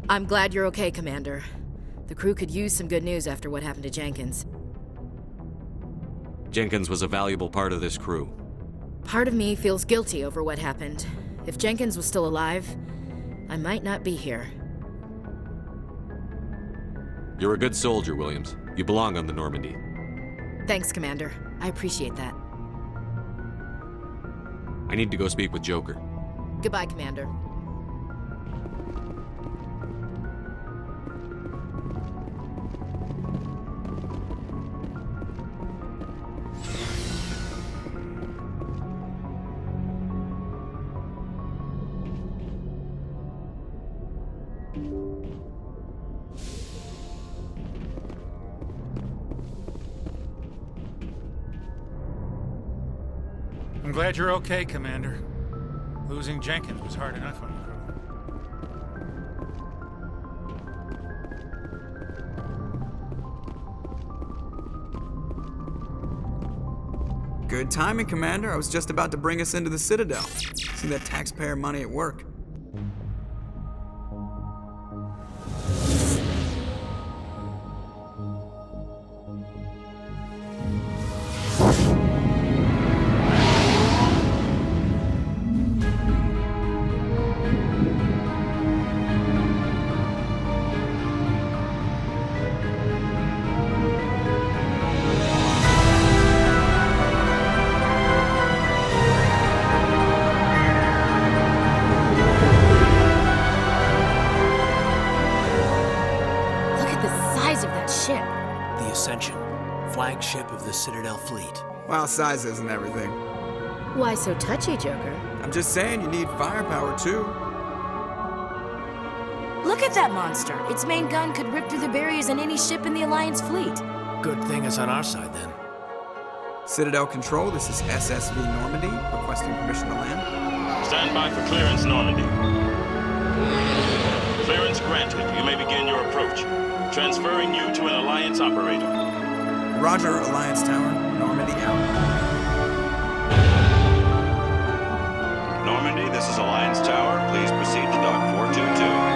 I'm glad you're okay, Commander. The crew could use some good news after what happened to Jenkins. Jenkins was a valuable part of this crew. Part of me feels guilty over what happened. If Jenkins was still alive, I might not be here. You're a good soldier, Williams. You belong on the Normandy. Thanks, Commander. I appreciate that. I need to go speak with Joker. Goodbye, Commander. I'm glad you're okay, Commander. Losing Jenkins was hard enough on you. Good timing, Commander. I was just about to bring us into the Citadel. See that taxpayer money at work. Flagship of the Citadel fleet. Well, size isn't everything. Why so touchy, Joker? I'm just saying you need firepower, too. Look at that monster. Its main gun could rip through the barriers in any ship in the Alliance fleet. Good thing it's on our side, then. Citadel Control, this is SSV Normandy, requesting permission to land. Stand by for clearance, Normandy. Clearance granted. You may begin your approach. Transferring you to an Alliance operator. Roger, Alliance Tower. Normandy out. Normandy, this is Alliance Tower. Please proceed to Dock 422.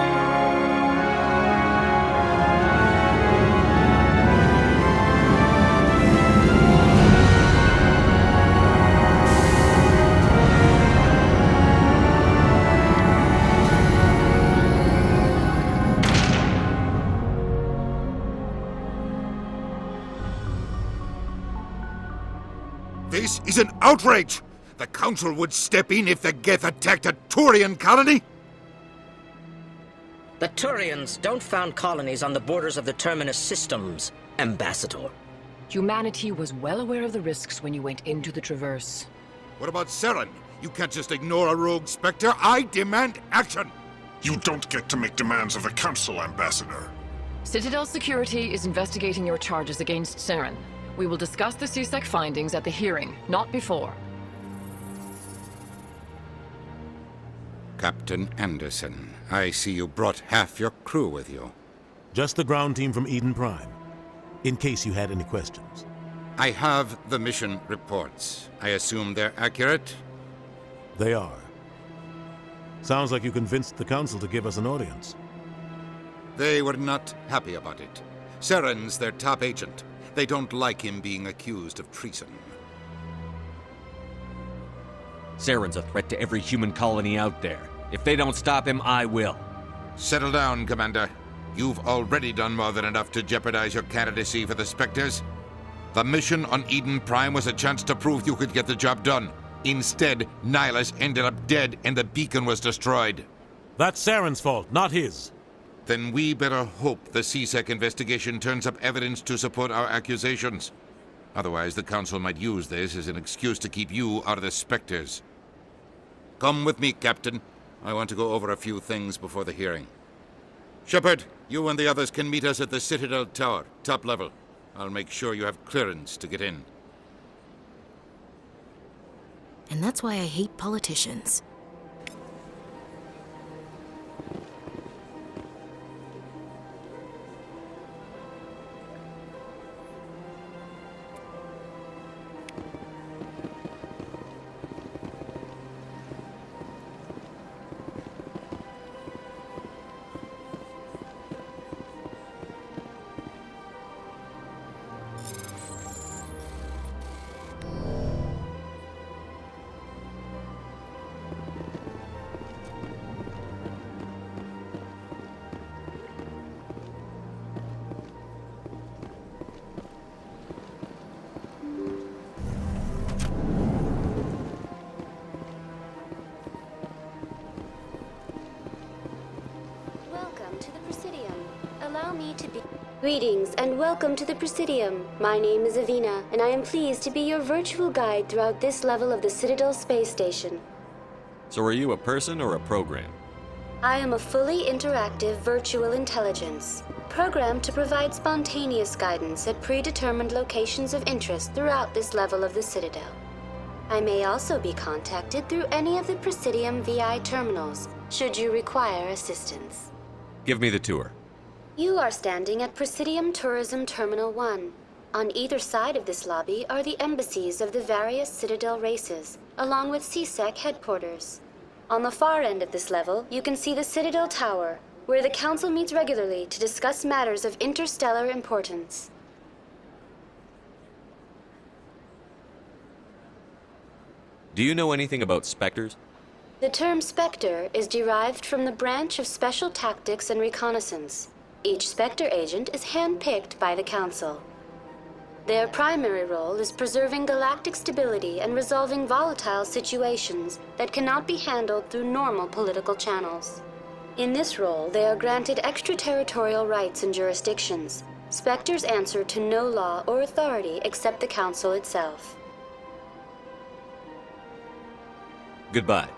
This is an outrage! The Council would step in if the Geth attacked a Turian colony? The Turians don't found colonies on the borders of the Terminus systems, Ambassador. Humanity was well aware of the risks when you went into the Traverse. What about Saren? You can't just ignore a rogue Spectre. I demand action! You don't get to make demands of the Council, Ambassador. Citadel Security is investigating your charges against Saren. We will discuss the CSEC findings at the hearing, not before. Captain Anderson, I see you brought half your crew with you. Just the ground team from Eden Prime, in case you had any questions. I have the mission reports. I assume they're accurate? They are. Sounds like you convinced the Council to give us an audience. They were not happy about it. Saren's their top agent. They don't like him being accused of treason. Saren's a threat to every human colony out there. If they don't stop him, I will. Settle down, Commander. You've already done more than enough to jeopardize your candidacy for the Spectres. The mission on Eden Prime was a chance to prove you could get the job done. Instead, Nihilus ended up dead and the beacon was destroyed. That's Saren's fault, not his. Then we better hope the CSEC investigation turns up evidence to support our accusations. Otherwise, the Council might use this as an excuse to keep you out of the Spectres. Come with me, Captain. I want to go over a few things before the hearing. Shepard, you and the others can meet us at the Citadel Tower, top level. I'll make sure you have clearance to get in. And that's why I hate politicians. allow me to be... Greetings and welcome to the Presidium. My name is Avina, and I am pleased to be your virtual guide throughout this level of the Citadel space station. So are you a person or a program? I am a fully interactive virtual intelligence, programmed to provide spontaneous guidance at predetermined locations of interest throughout this level of the Citadel. I may also be contacted through any of the Presidium VI terminals, should you require assistance. Give me the tour. You are standing at Presidium Tourism Terminal 1. On either side of this lobby are the embassies of the various Citadel races, along with CSEC headquarters. On the far end of this level, you can see the Citadel Tower, where the Council meets regularly to discuss matters of interstellar importance. Do you know anything about Spectres? The term Spectre is derived from the branch of Special Tactics and Reconnaissance. Each Spectre agent is handpicked by the Council. Their primary role is preserving galactic stability and resolving volatile situations that cannot be handled through normal political channels. In this role, they are granted extraterritorial rights and jurisdictions. Spectres answer to no law or authority except the Council itself. Goodbye.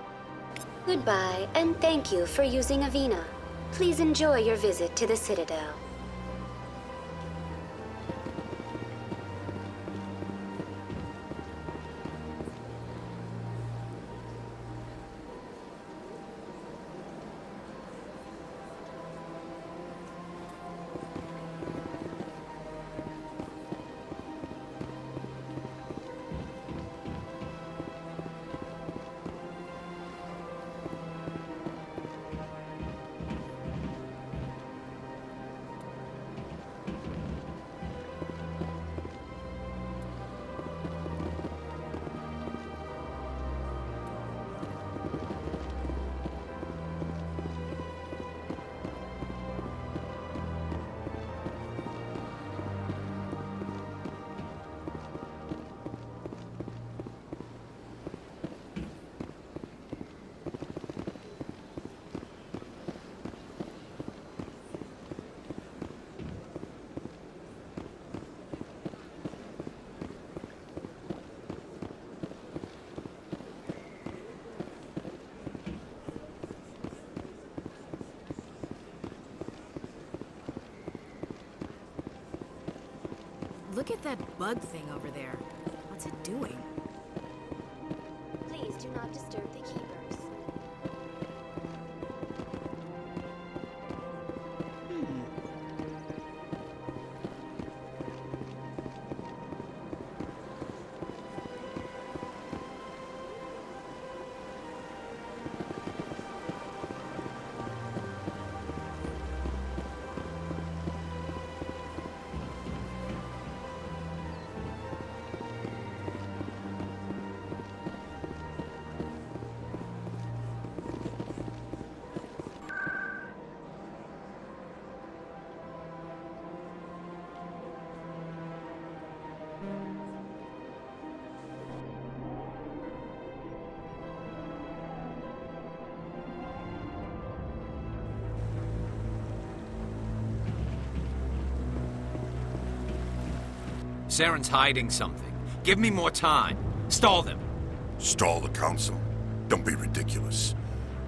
Goodbye, and thank you for using Avina. Please enjoy your visit to the Citadel. Look at that bug thing over there. What's it doing? Please do not disturb the keepers. Saren's hiding something. Give me more time. Stall them. Stall the Council? Don't be ridiculous.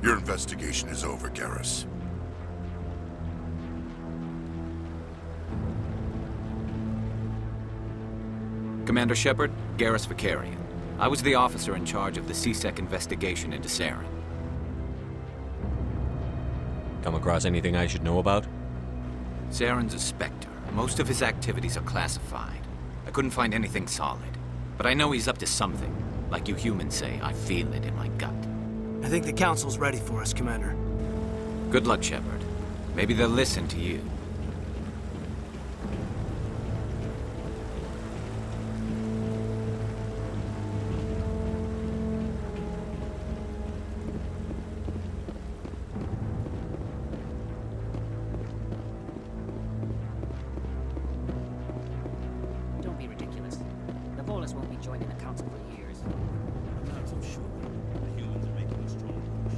Your investigation is over, Garrus. Commander Shepard, Garrus Vakarian. I was the officer in charge of the CSEC investigation into Saren. Come across anything I should know about? Saren's a Spectre. Most of his activities are classified. I couldn't find anything solid. But I know he's up to something. Like you humans say, I feel it in my gut. I think the Council's ready for us, Commander. Good luck, Shepard. Maybe they'll listen to you. Don't be ridiculous. The Volus won't be joining the Council for years. I'm not so sure. The humans are making a strong push.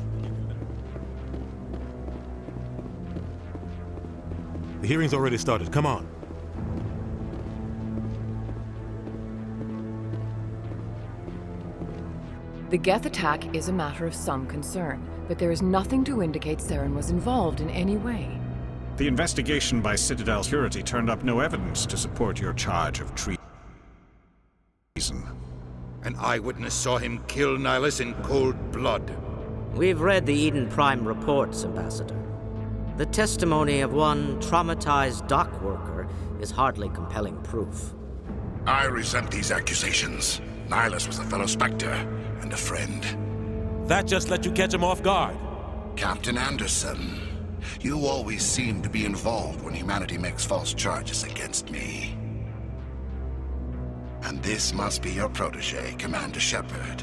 The hearing's already started. Come on. The Geth attack is a matter of some concern, but there is nothing to indicate Saren was involved in any way. The investigation by Citadel Security turned up no evidence to support your charge of treason. An eyewitness saw him kill Nihilus in cold blood. We've read the Eden Prime reports, Ambassador. The testimony of one traumatized dock worker is hardly compelling proof. I resent these accusations. Nihilus was a fellow Spectre and a friend. That just let you catch him off guard. Captain Anderson, you always seem to be involved when humanity makes false charges against me. And this must be your protege, Commander Shepard,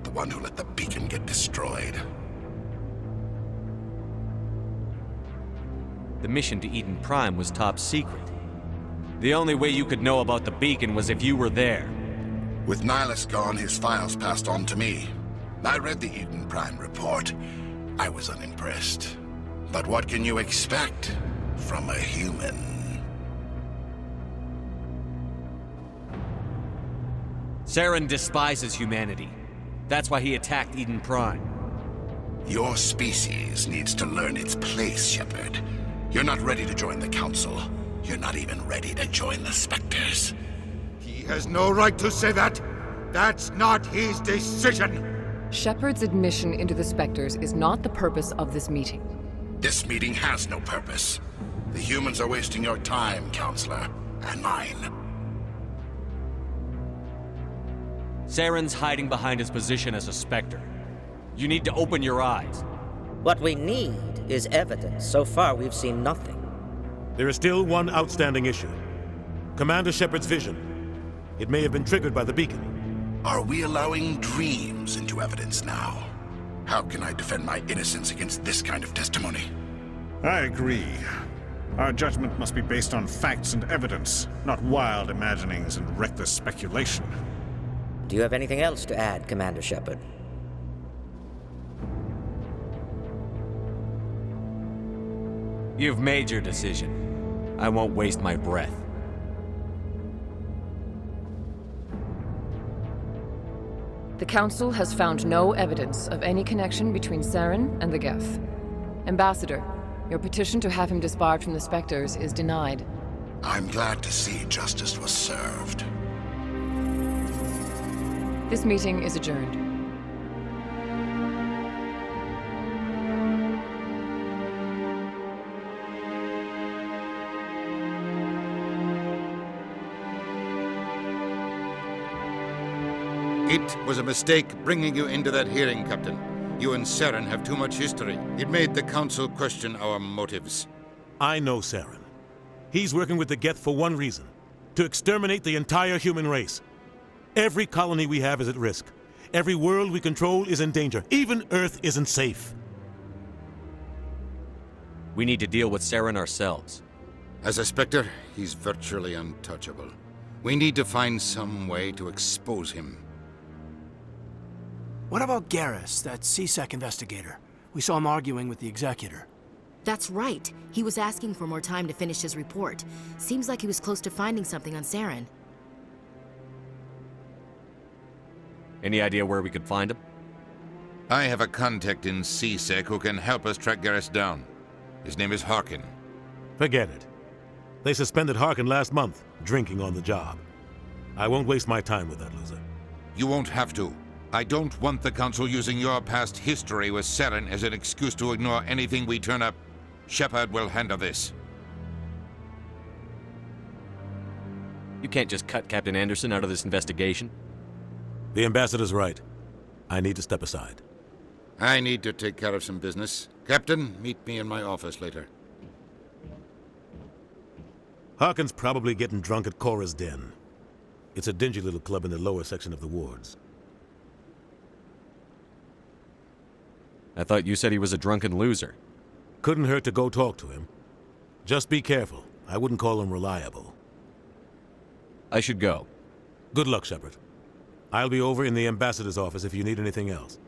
the one who let the beacon get destroyed. The mission to Eden Prime was top secret. The only way you could know about the beacon was if you were there. With Nihilus gone, his files passed on to me. I read the Eden Prime report. I was unimpressed. But what can you expect from a human? Saren despises humanity. That's why he attacked Eden Prime. Your species needs to learn its place, Shepard. You're not ready to join the Council. You're not even ready to join the Spectres. He has no right to say that. That's not his decision. Shepard's admission into the Spectres is not the purpose of this meeting. This meeting has no purpose. The humans are wasting your time, Counselor, and mine. Saren's hiding behind his position as a Spectre. You need to open your eyes. What we need is evidence. So far, we've seen nothing. There is still one outstanding issue. Commander Shepard's vision. It may have been triggered by the beacon. Are we allowing dreams into evidence now? How can I defend my innocence against this kind of testimony? I agree. Our judgment must be based on facts and evidence, not wild imaginings and reckless speculation. Do you have anything else to add, Commander Shepard? You've made your decision. I won't waste my breath. The Council has found no evidence of any connection between Saren and the Geth. Ambassador, your petition to have him disbarred from the Spectres is denied. I'm glad to see justice was served. This meeting is adjourned. It was a mistake bringing you into that hearing, Captain. You and Saren have too much history. It made the Council question our motives. I know Saren. He's working with the Geth for one reason: to exterminate the entire human race. Every colony we have is at risk. Every world we control is in danger. Even Earth isn't safe. We need to deal with Saren ourselves. As a Spectre, he's virtually untouchable. We need to find some way to expose him. What about Garrus, that C-Sec investigator? We saw him arguing with the Executor. That's right. He was asking for more time to finish his report. Seems like he was close to finding something on Saren. Any idea where we could find him? I have a contact in C-Sec who can help us track Garrus down. His name is Harkin. Forget it. They suspended Harkin last month, drinking on the job. I won't waste my time with that loser. You won't have to. I don't want the Council using your past history with Saren as an excuse to ignore anything we turn up. Shepard will handle this. You can't just cut Captain Anderson out of this investigation. The Ambassador's right. I need to step aside. I need to take care of some business. Captain, meet me in my office later. Harkin's probably getting drunk at Cora's Den. It's a dingy little club in the lower section of the wards. I thought you said he was a drunken loser. Couldn't hurt to go talk to him. Just be careful. I wouldn't call him reliable. I should go. Good luck, Shepard. I'll be over in the Ambassador's office if you need anything else.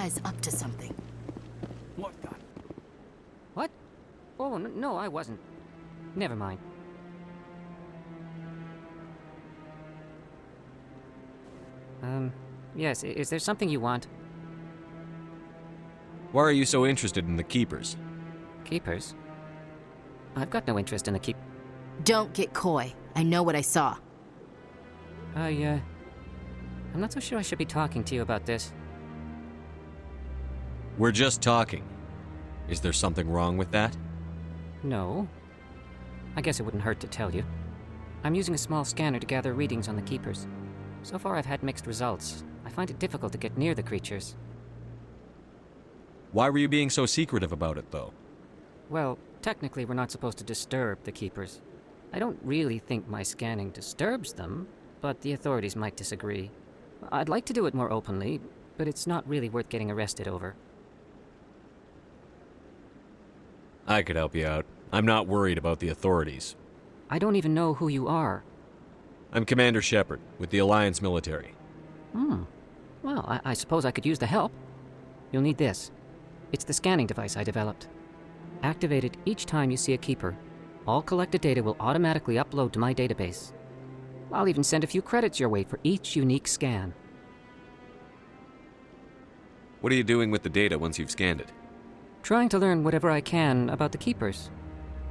guy's up to something. What guy? What? Oh, no, I wasn't. Never mind. Yes, is there something you want? Why are you so interested in the Keepers? Keepers? I've got no interest in the Don't get coy. I know what I saw. I'm not so sure I should be talking to you about this. We're just talking. Is there something wrong with that? No. I guess it wouldn't hurt to tell you. I'm using a small scanner to gather readings on the Keepers. So far I've had mixed results. I find it difficult to get near the creatures. Why were you being so secretive about it, though? Well, technically we're not supposed to disturb the Keepers. I don't really think my scanning disturbs them, but the authorities might disagree. I'd like to do it more openly, but it's not really worth getting arrested over. I could help you out. I'm not worried about the authorities. I don't even know who you are. I'm Commander Shepard, with the Alliance military. Well, I suppose I could use the help. You'll need this. It's the scanning device I developed. Activate it each time you see a Keeper. All collected data will automatically upload to my database. I'll even send a few credits your way for each unique scan. What are you doing with the data once you've scanned it? Trying to learn whatever I can about the Keepers.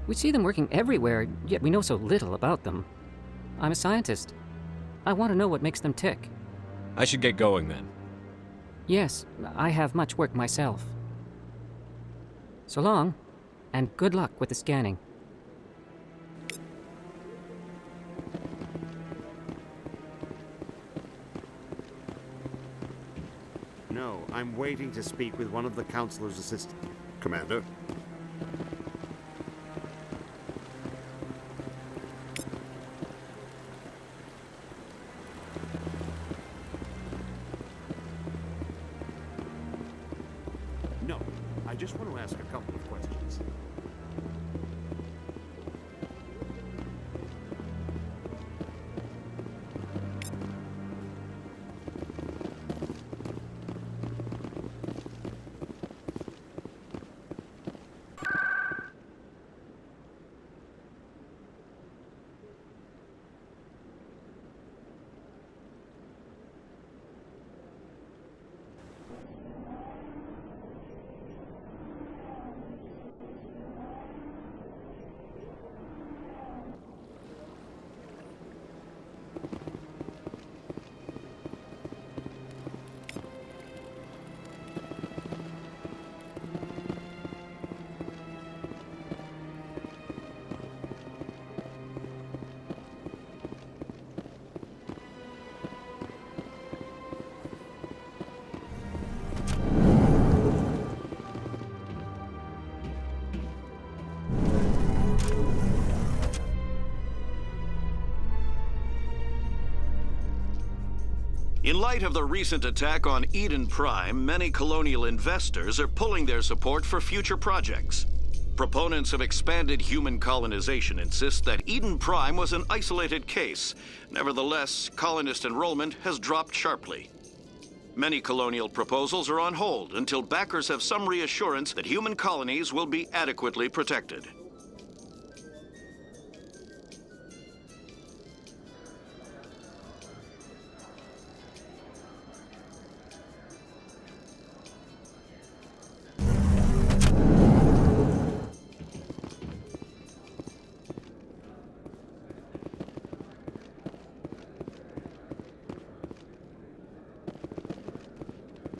We see them working everywhere, yet we know so little about them. I'm a scientist. I want to know what makes them tick. I should get going then. Yes, I have much work myself. So long, and good luck with the scanning. No, I'm waiting to speak with one of the Councilor's assistants. Commander? No, I just want to ask a couple of questions. In light of the recent attack on Eden Prime, many colonial investors are pulling their support for future projects. Proponents of expanded human colonization insist that Eden Prime was an isolated case. Nevertheless, colonist enrollment has dropped sharply. Many colonial proposals are on hold until backers have some reassurance that human colonies will be adequately protected.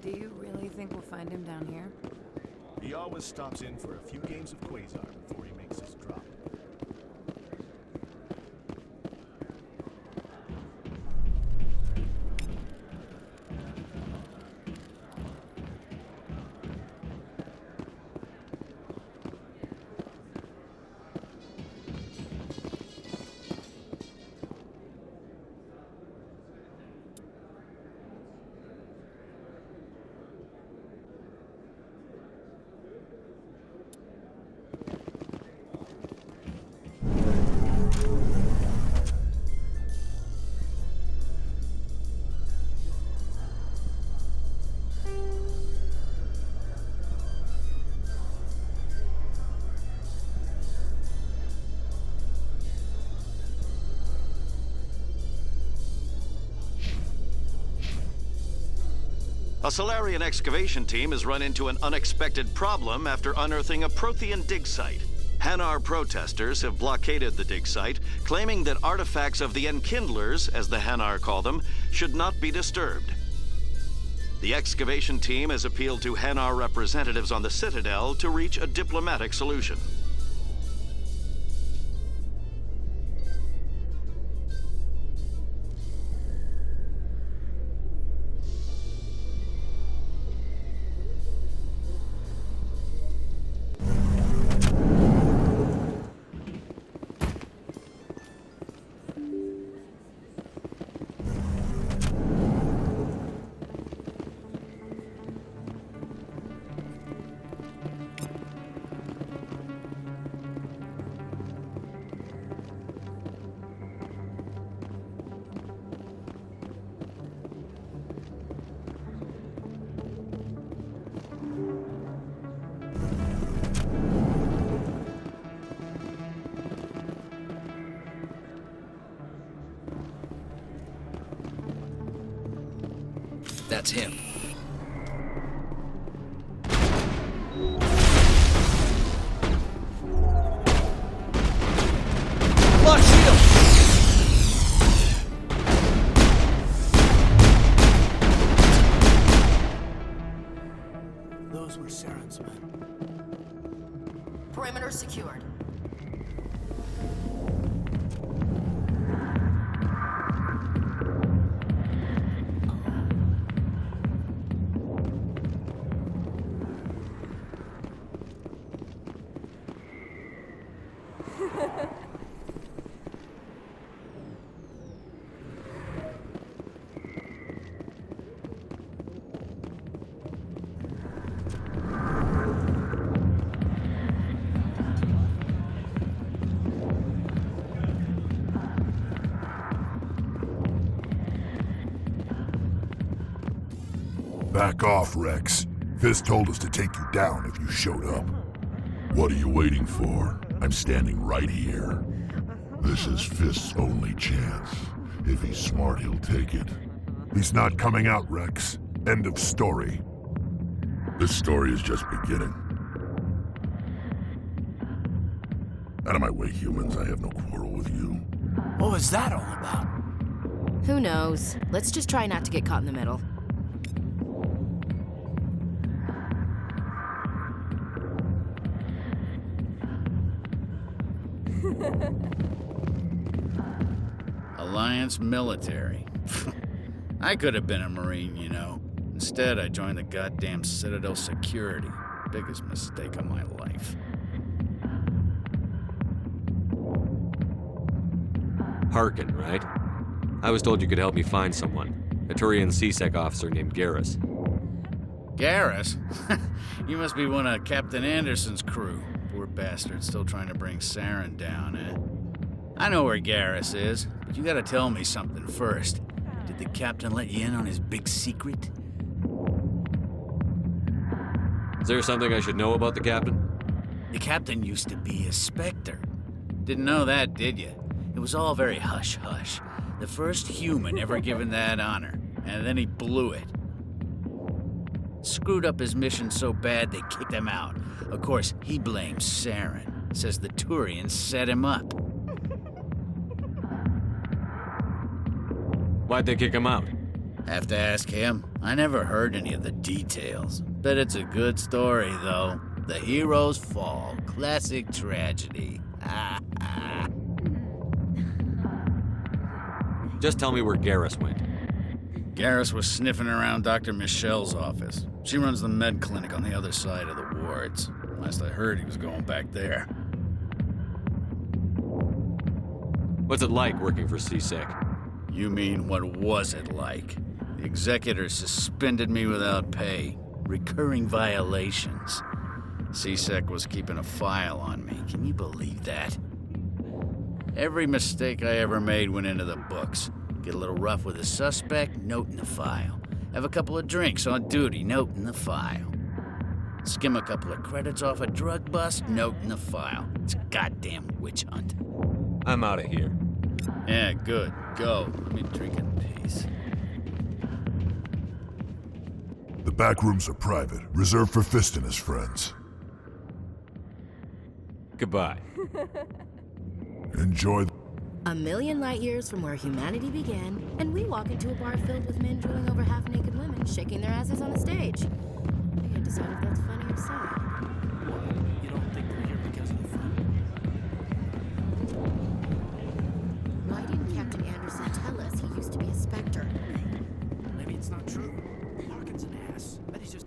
Do you really think we'll find him down here? He always stops in for a few games of Quasar before he makes his drop. A Solarian excavation team has run into an unexpected problem after unearthing a Prothean dig site. Hanar protesters have blockaded the dig site, claiming that artifacts of the Enkindlers, as the Hanar call them, should not be disturbed. The excavation team has appealed to Hanar representatives on the Citadel to reach a diplomatic solution. That's him. Lock shield! Those were Saren's men. Perimeter secured. Back off, Rex. Fisk told us to take you down if you showed up. What are you waiting for? I'm standing right here. This is Fisk's only chance. If he's smart, he'll take it. He's not coming out, Rex. End of story. This story is just beginning. Out of my way, humans. I have no quarrel with you. What was that all about? Who knows? Let's just try not to get caught in the middle. Alliance military. I could have been a Marine, you know. Instead, I joined the goddamn Citadel security. Biggest mistake of my life. Harkin, right? I was told you could help me find someone. A Turian CSEC officer named Garrus. Garrus? You must be one of Captain Anderson's crew. Poor bastard, still trying to bring Saren down, eh? I know where Garrus is, but you gotta tell me something first. Did the captain let you in on his big secret? Is there something I should know about the captain? The captain used to be a Spectre. Didn't know that, did you? It was all very hush-hush. The first human ever given that honor, and then he blew it. Screwed up his mission so bad they kicked him out. Of course, he blames Saren. Says the Turians set him up. Why'd they kick him out? Have to ask him. I never heard any of the details. Bet it's a good story, though. The heroes fall. Classic tragedy. Just tell me where Garrus went. Garrus was sniffing around Dr. Michelle's office. She runs the med clinic on the other side of the wards. Last I heard, he was going back there. What's it like working for CSEC? You mean, what was it like? The executors suspended me without pay. Recurring violations. CSEC was keeping a file on me. Can you believe that? Every mistake I ever made went into the books. Get a little rough with a suspect, note in the file. Have a couple of drinks on duty, note in the file. Skim a couple of credits off a drug bust, note in the file. It's a goddamn witch hunt. I'm out of here. Yeah, good. Go. Let me drink in peace. The back rooms are private, reserved for Fist and his friends. Goodbye. Enjoy. A million light years from where humanity began, and we walk into a bar filled with men drooling over half-naked women, shaking their asses on a stage. We can't decide if that's funny or sad. You don't think they're here because of the fun? Why didn't Captain Anderson tell us he used to be a Spectre? Maybe it's not true. Larkin's an ass. Bet he's just...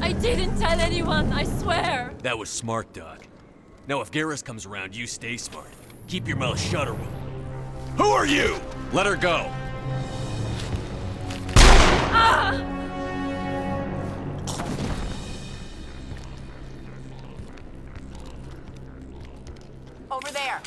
I didn't tell anyone, I swear! That was smart, Doc. Now if Garrus comes around, you stay smart. Keep your mouth shut or we'll... Who are you? Let her go. Ah! Over there.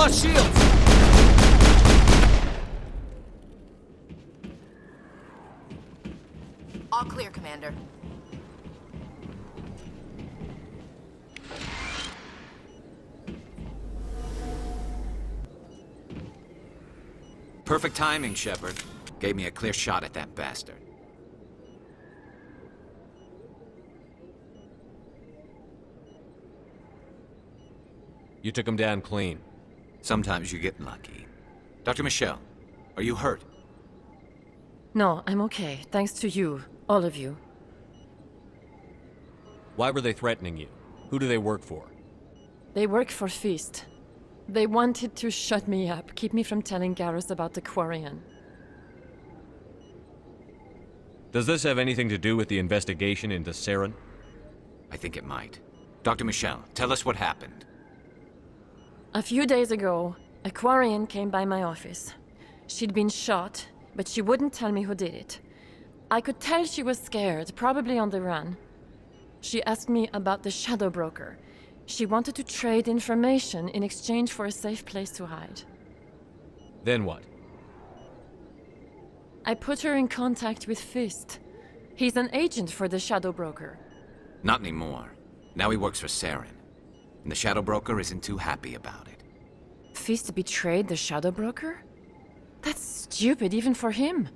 Lost shields! All clear, Commander. Perfect timing, Shepard. Gave me a clear shot at that bastard. You took him down clean. Sometimes you get lucky. Dr. Michelle, are you hurt? No, I'm okay. Thanks to you. All of you. Why were they threatening you? Who do they work for? They work for Feast. They wanted to shut me up, keep me from telling Garrus about the Quarian. Does this have anything to do with the investigation into Saren? I think it might. Dr. Michelle, tell us what happened. A few days ago, a Quarian came by my office. She'd been shot, but she wouldn't tell me who did it. I could tell she was scared, probably on the run. She asked me about the Shadow Broker. She wanted to trade information in exchange for a safe place to hide. Then what? I put her in contact with Fist. He's an agent for the Shadow Broker. Not anymore. Now he works for Saren. And the Shadow Broker isn't too happy about it. Fist betrayed the Shadow Broker? That's stupid even for him.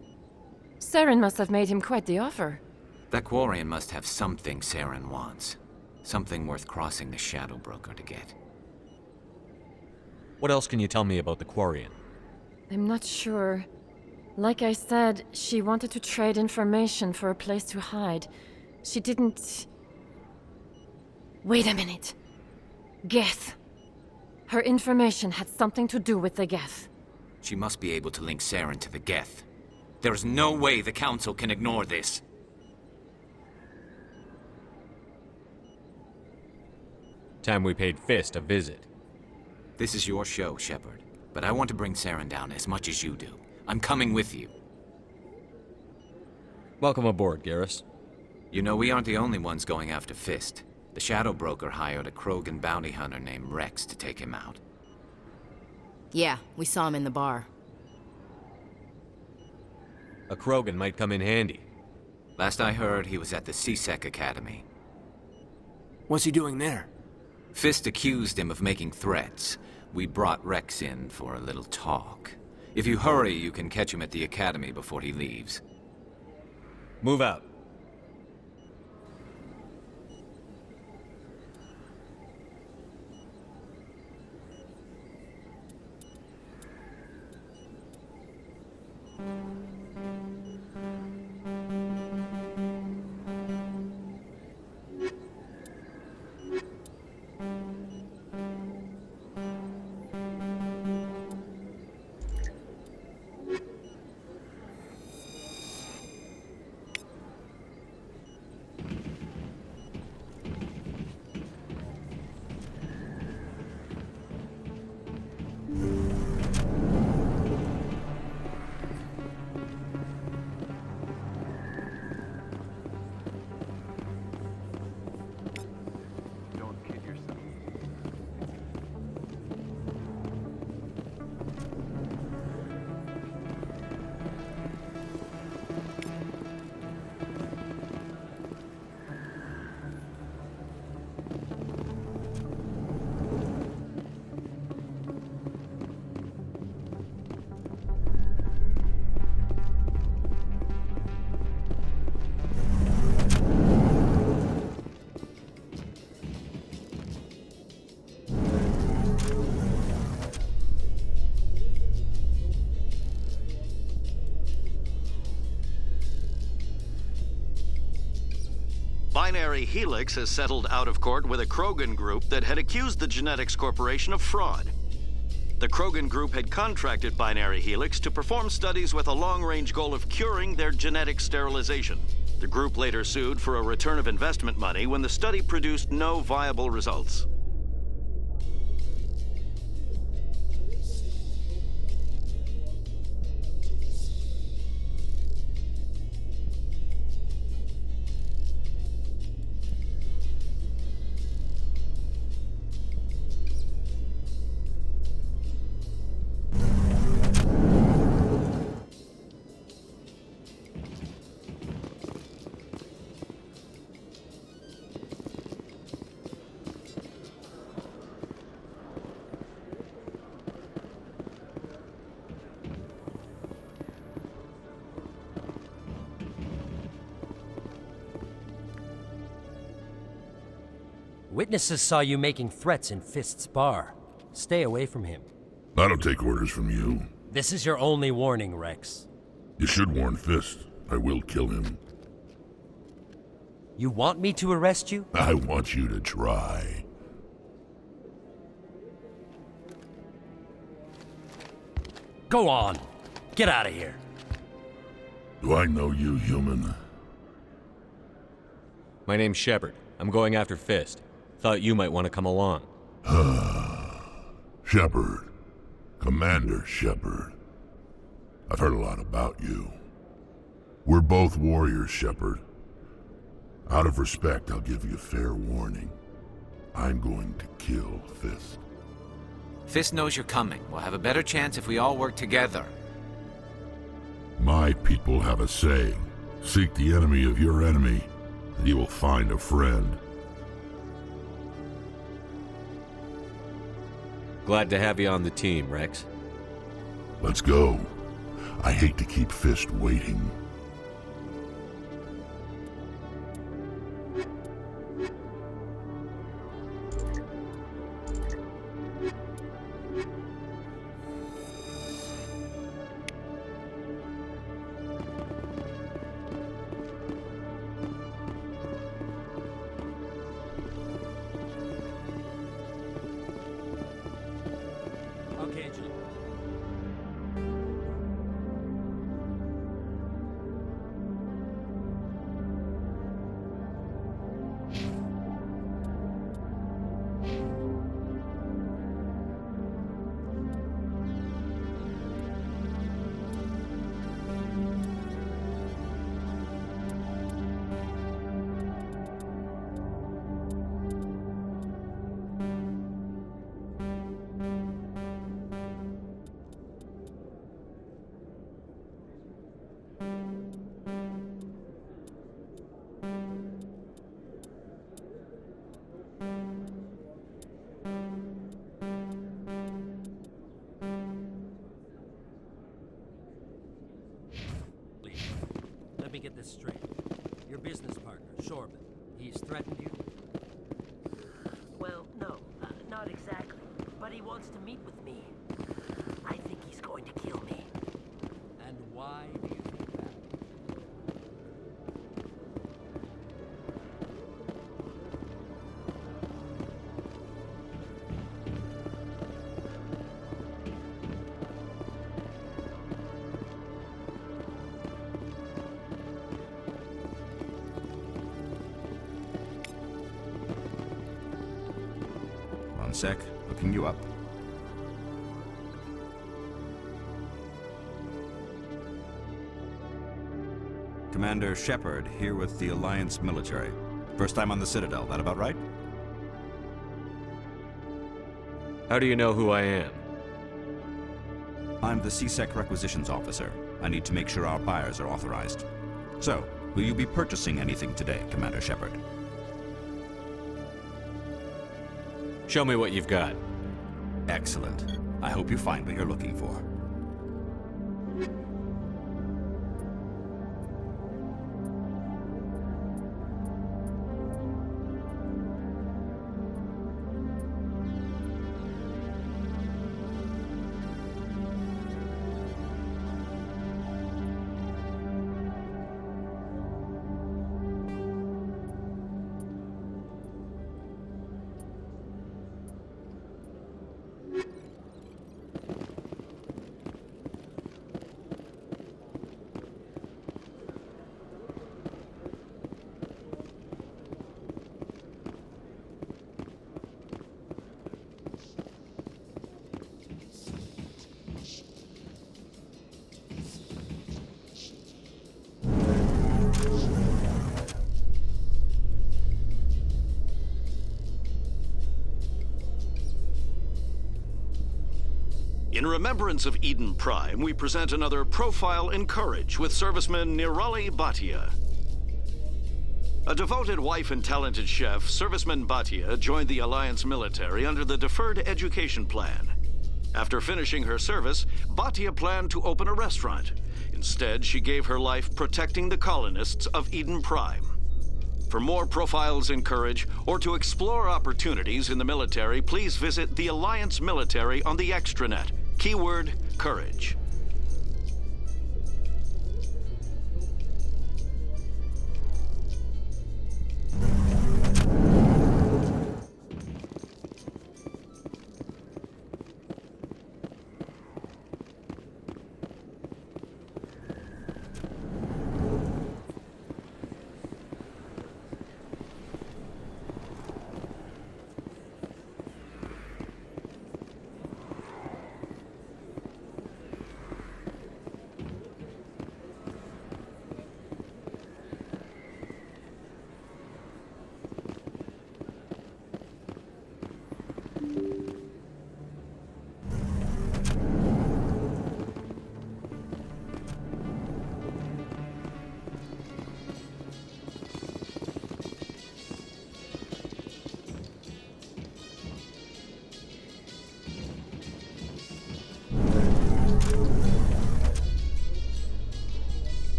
Saren must have made him quite the offer. That Quarian must have something Saren wants. Something worth crossing the Shadow Broker to get. What else can you tell me about the Quarian? I'm not sure. Like I said, she wanted to trade information for a place to hide. She didn't... Wait a minute. Geth. Her information had something to do with the Geth. She must be able to link Saren to the Geth. There is no way the Council can ignore this. Time we paid Fist a visit. This is your show, Shepard. But I want to bring Saren down as much as you do. I'm coming with you. Welcome aboard, Garrus. You know, we aren't the only ones going after Fist. The Shadow Broker hired a Krogan bounty hunter named Rex to take him out. Yeah, we saw him in the bar. A Krogan might come in handy. Last I heard, he was at the C-Sec Academy. What's he doing there? Fist accused him of making threats. We brought Rex in for a little talk. If you hurry, you can catch him at the Academy before he leaves. Move out. Binary Helix has settled out of court with a Krogan group that had accused the Genetics Corporation of fraud. The Krogan group had contracted Binary Helix to perform studies with a long-range goal of curing their genetic sterilization. The group later sued for a return of investment money when the study produced no viable results. Witnesses saw you making threats in Fist's bar. Stay away from him. I don't take orders from you. This is your only warning, Rex. You should warn Fist. I will kill him. You want me to arrest you? I want you to try. Go on. Get out of here. Do I know you, human? My name's Shepard. I'm going after Fist. Thought you might want to come along. Shepard. Commander Shepard. I've heard a lot about you. We're both warriors, Shepard. Out of respect, I'll give you a fair warning. I'm going to kill Fist. Fist knows you're coming. We'll have a better chance if we all work together. My people have a saying. Seek the enemy of your enemy, and you will find a friend. Glad to have you on the team, Rex. Let's go. I hate to keep Fist waiting. me get this straight. Your business partner, Shorban, he's threatened you? Well, no, not exactly. But he wants to meet with me. I think he's going to kill me. And why do you think that? One sec, looking you up. Commander Shepard, here with the Alliance military. First time on the Citadel, that about right? How do you know who I am? I'm the C-Sec requisitions officer. I need to make sure our buyers are authorized. So, will you be purchasing anything today, Commander Shepard? Show me what you've got. Excellent. I hope you find what you're looking for. In remembrance of Eden Prime, we present another Profile in Courage with serviceman Nirali Bhatia. A devoted wife and talented chef, serviceman Bhatia joined the Alliance military under the Deferred Education Plan. After finishing her service, Bhatia planned to open a restaurant. Instead, she gave her life protecting the colonists of Eden Prime. For more Profiles in Courage, or to explore opportunities in the military, please visit the Alliance military on the extranet. Keyword, Courage.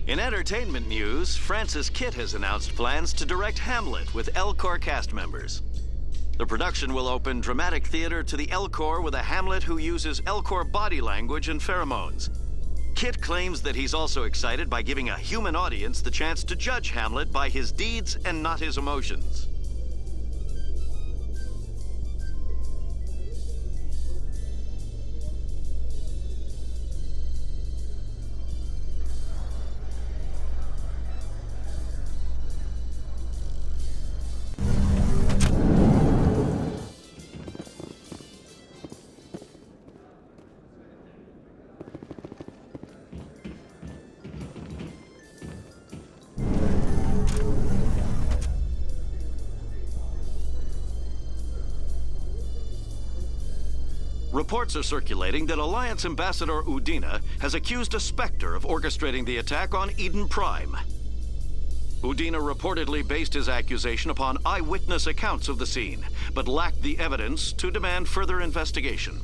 In entertainment news, Francis Kitt has announced plans to direct Hamlet with Elcor cast members. The production will open dramatic theater to the Elcor with a Hamlet who uses Elcor body language and pheromones. Kitt claims that he's also excited by giving a human audience the chance to judge Hamlet by his deeds and not his emotions. Reports are circulating that Alliance Ambassador Udina has accused a Spectre of orchestrating the attack on Eden Prime. Udina reportedly based his accusation upon eyewitness accounts of the scene, but lacked the evidence to demand further investigation.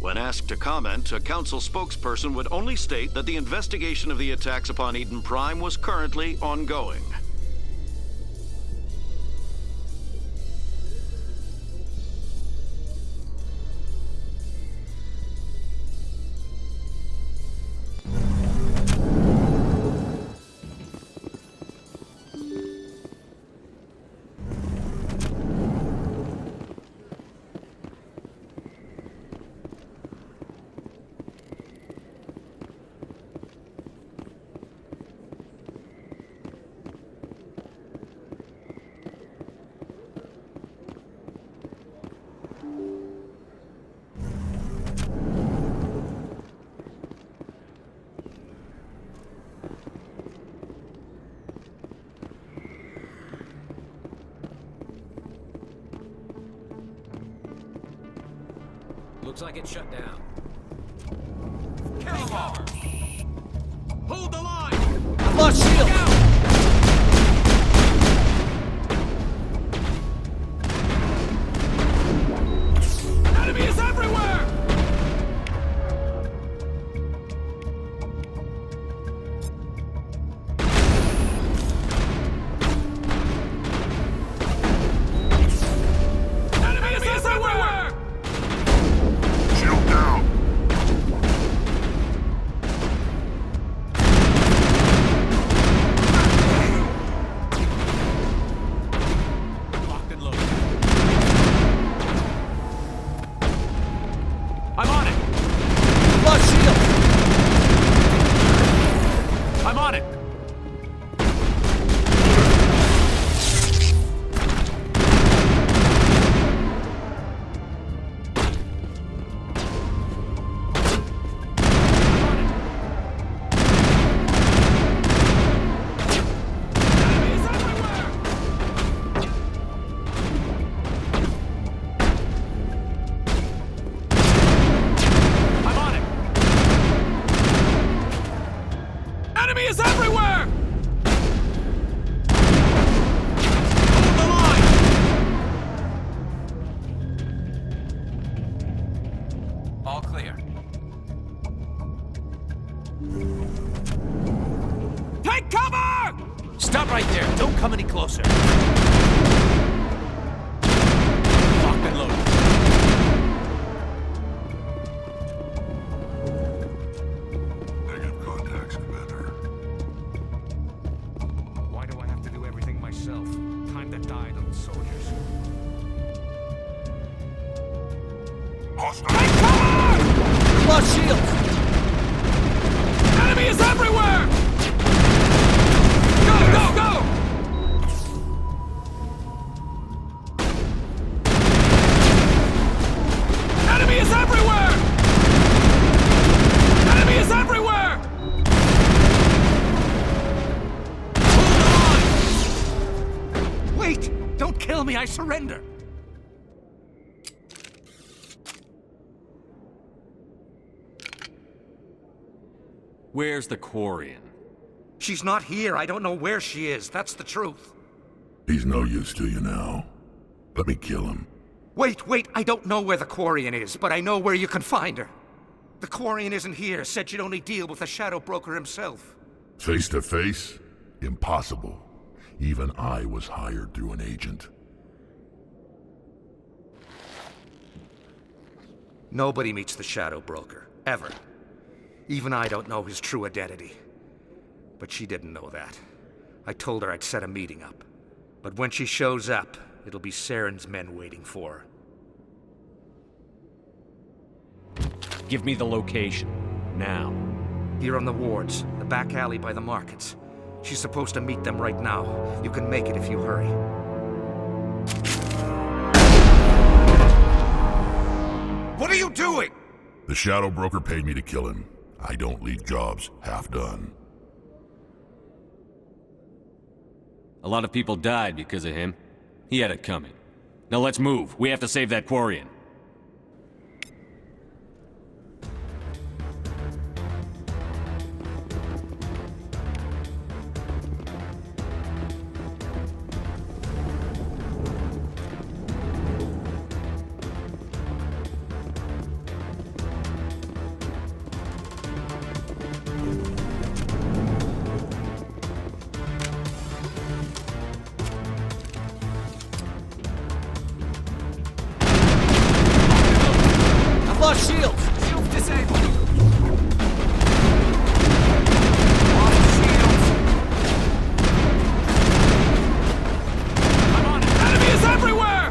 When asked to comment, a council spokesperson would only state that the investigation of the attacks upon Eden Prime was currently ongoing. Looks like it's shut down. Kill them all! Hold the line! I lost shield! Enemy is everywhere! Enemy is everywhere! Shield down. Locked and loaded. I'm on it! Lost shield! I'm on it! I'm on it! Enemy is everywhere! Hold the line! All clear. Take cover! Stop right there. Don't come any closer. Locked and loaded. Negative contacts, Commander. Why do I have to do everything myself? Time to die, little soldiers. Hostile. Take cover! Lost shield! Enemy is everywhere! Go, go, go! Enemy is everywhere! Enemy is everywhere! Hold the line! Wait! Don't kill me, I surrender! Where's the Quarian? She's not here. I don't know where she is. That's the truth. He's no use to you now. Let me kill him. Wait, I don't know where the Quarian is, but I know where you can find her. The Quarian isn't here. Said she'd only deal with the Shadow Broker himself. Face to face? Impossible. Even I was hired through an agent. Nobody meets the Shadow Broker. Ever. Even I don't know his true identity. But she didn't know that. I told her I'd set a meeting up. But when she shows up, it'll be Saren's men waiting for her. Give me the location. Now. Here on the wards, the back alley by the markets. She's supposed to meet them right now. You can make it if you hurry. What are you doing? The Shadow Broker paid me to kill him. I don't leave jobs half done. A lot of people died because of him. He had it coming. Now let's move. We have to save that Quarian. Lost shields! Shields disabled! Everywhere!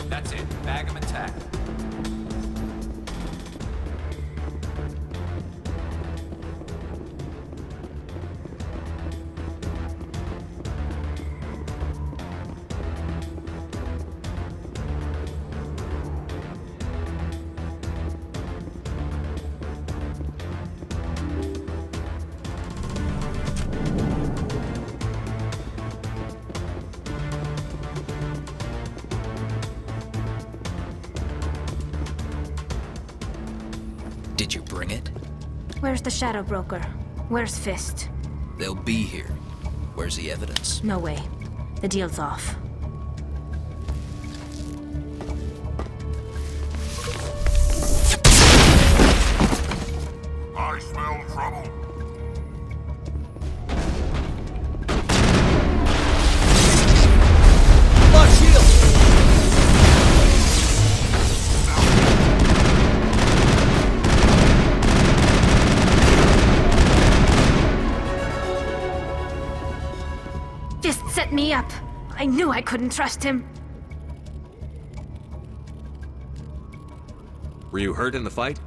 That's it. Bag 'em and tack 'em. Did you bring it? Where's the Shadow Broker? Where's Fist? They'll be here. Where's the evidence? No way. The deal's off. I smell trouble. Lost shields! Fist set me up. I knew I couldn't trust him. Were you hurt in the fight?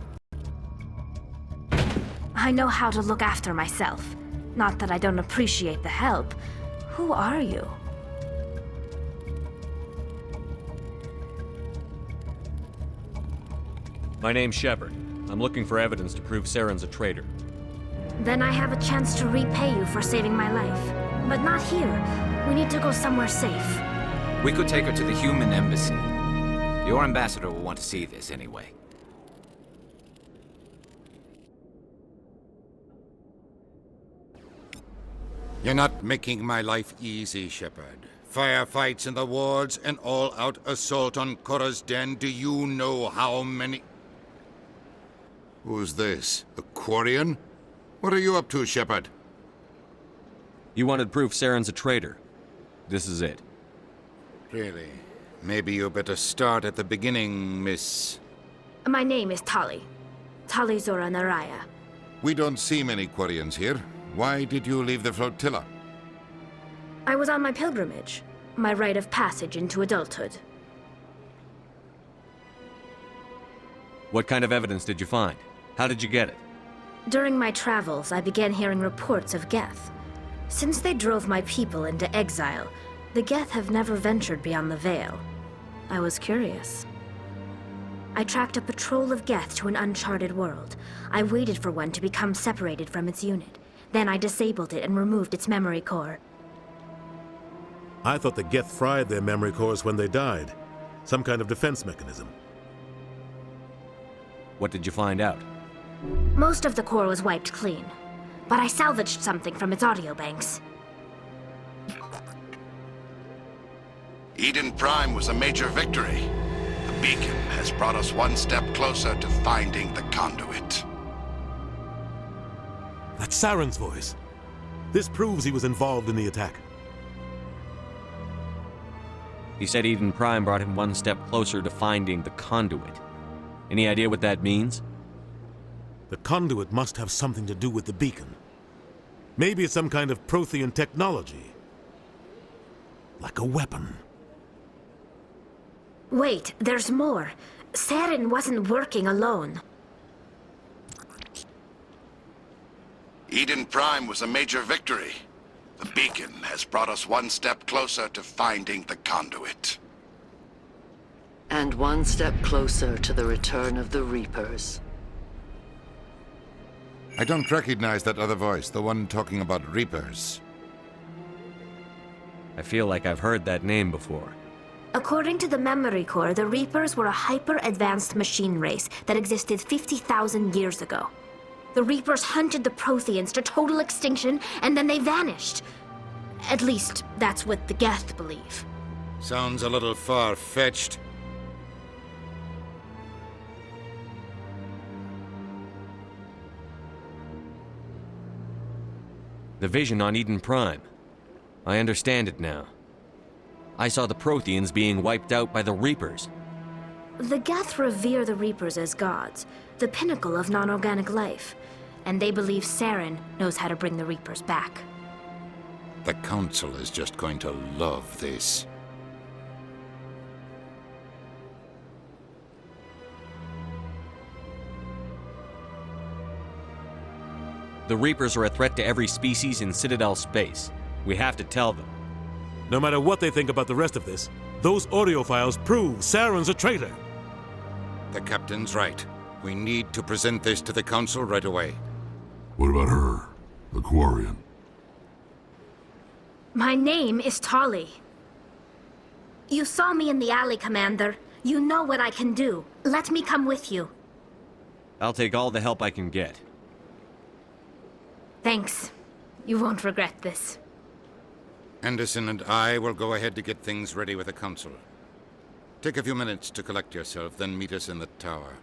I know how to look after myself. Not that I don't appreciate the help. Who are you? My name's Shepard. I'm looking for evidence to prove Saren's a traitor. Then I have a chance to repay you for saving my life. But not here. We need to go somewhere safe. We could take her to the human embassy. Your ambassador will want to see this anyway. You're not making my life easy, Shepard. Firefights in the wards, an all-out assault on Korra's den. Do you know how many... Who's this? A Quarian? What are you up to, Shepard? You wanted proof Saren's a traitor. This is it. Really? Maybe you better start at the beginning, Miss... My name is Tali. Tali Zora Naraya. We don't see many Quarians here. Why did you leave the flotilla? I was on my pilgrimage. My rite of passage into adulthood. What kind of evidence did you find? How did you get it? During my travels, I began hearing reports of Geth. Since they drove my people into exile, the Geth have never ventured beyond the Veil. I was curious. I tracked a patrol of Geth to an uncharted world. I waited for one to become separated from its unit. Then I disabled it and removed its memory core. I thought the Geth fried their memory cores when they died. Some kind of defense mechanism. What did you find out? Most of the core was wiped clean, but I salvaged something from its audio banks. Eden Prime was a major victory. The beacon has brought us one step closer to finding the conduit. That's Saren's voice. This proves he was involved in the attack. He said Eden Prime brought him one step closer to finding the conduit. Any idea what that means? The conduit must have something to do with the beacon. Maybe it's some kind of Prothean technology. Like a weapon. Wait, there's more. Saren wasn't working alone. Eden Prime was a major victory. The beacon has brought us one step closer to finding the conduit. And one step closer to the return of the Reapers. I don't recognize that other voice, the one talking about Reapers. I feel like I've heard that name before. According to the memory core, the Reapers were a hyper-advanced machine race that existed 50,000 years ago. The Reapers hunted the Protheans to total extinction, and then they vanished. At least, that's what the Geth believe. Sounds a little far-fetched. The vision on Eden Prime. I understand it now. I saw the Protheans being wiped out by the Reapers. The Geth revere the Reapers as gods, the pinnacle of non-organic life, and they believe Saren knows how to bring the Reapers back. The Council is just going to love this. The Reapers are a threat to every species in Citadel space. We have to tell them. No matter what they think about the rest of this, those audio files prove Saren's a traitor. The Captain's right. We need to present this to the Council right away. What about her? The Quarian? My name is Tali. You saw me in the alley, Commander. You know what I can do. Let me come with you. I'll take all the help I can get. Thanks. You won't regret this. Anderson and I will go ahead to get things ready with the Council. Take a few minutes to collect yourself, then meet us in the tower.